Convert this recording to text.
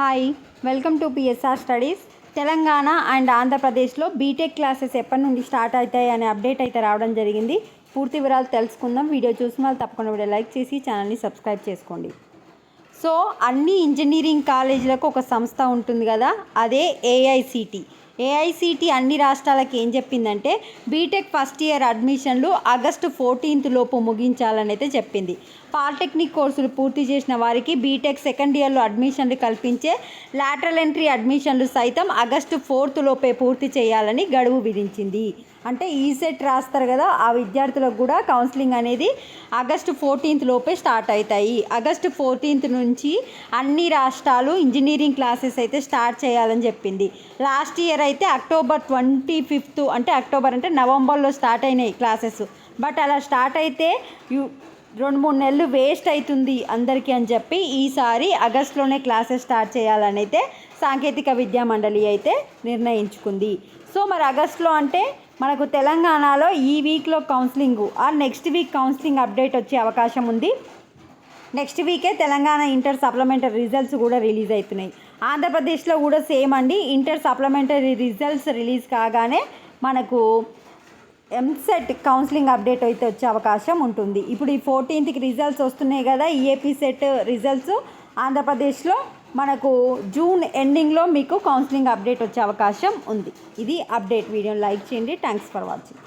Hi, welcome to PSR studies. Telangana and ఆంధ్రప్రదేశ్లో BTech classes ఎప్పటి నుండి స్టార్ట్ అవుతాయి అనే అప్డేట్ అయితే రావడం జరిగింది. పూర్తి వివరాలు తెలుసుకుందాం. వీడియో చూసిన వాళ్ళు తప్పకుండా వీడియో లైక్ చేసి ఛానల్ని సబ్స్క్రైబ్ చేసుకోండి. సో అన్ని ఇంజనీరింగ్ కాలేజీలకు ఒక సంస్థ ఉంటుంది కదా, అదే ఏఐసిటి అన్ని రాష్ట్రాలకు ఏం చెప్పిందంటే బీటెక్ ఫస్ట్ ఇయర్ అడ్మిషన్లు ఆగస్టు 14 లోపు ముగించాలని అయితే చెప్పింది. పాలిటెక్నిక్ కోర్సులు పూర్తి చేసిన వారికి బీటెక్ సెకండ్ ఇయర్లో అడ్మిషన్లు కల్పించే లాటరల్ ఎంట్రీ అడ్మిషన్లు సైతం ఆగస్టు 4 లోపే పూర్తి చేయాలని గడువు విధించింది. అంటే ఈసెట్ రాస్తారు కదా, ఆ విద్యార్థులకు కూడా కౌన్సిలింగ్ అనేది ఆగస్టు 14 లోపే స్టార్ట్ అవుతాయి. ఆగస్టు 14 నుంచి అన్ని రాష్ట్రాలు ఇంజనీరింగ్ క్లాసెస్ అయితే స్టార్ట్ చేయాలని చెప్పింది. లాస్ట్ ఇయర్ అయితే అక్టోబర్ 25 అంటే నవంబర్లో స్టార్ట్ అయినాయి క్లాసెస్. బట్ అలా స్టార్ట్ అయితే 2-3 నెలలు వేస్ట్ అవుతుంది అందరికీ అని చెప్పి ఈసారి ఆగస్టులోనే క్లాసెస్ స్టార్ట్ చేయాలని అయితే సాంకేతిక విద్యా మండలి అయితే నిర్ణయించుకుంది. సో మరి ఆగస్టులో అంటే మనకు తెలంగాణలో ఈ వీక్లో counselling next week counselling update వచ్చే అవకాశం ఉంది. నెక్స్ట్ వీకే తెలంగాణ ఇంటర్ సప్లిమెంటరీ రిజల్ట్స్ కూడా రిలీజ్ అవుతున్నాయి. ఆంధ్రప్రదేశ్లో కూడా సేమ్ అండి. ఇంటర్ సప్లిమెంటరీ రిజల్ట్స్ రిలీజ్ కాగానే మనకు ఎంసెట్ కౌన్సిలింగ్ అప్డేట్ అయితే వచ్చే అవకాశం ఉంటుంది. ఇప్పుడు ఈ 14కి రిజల్ట్స్ వస్తున్నాయి కదా, ఈఏపీ సెట్ రిజల్ట్స్. ఆంధ్రప్రదేశ్లో మనకు జూన్ ఎండింగ్లో మీకు కౌన్సిలింగ్ అప్డేట్ వచ్చే అవకాశం ఉంది. ఇది అప్డేట్. వీడియోని లైక్ చేయండి. Thanks for watching.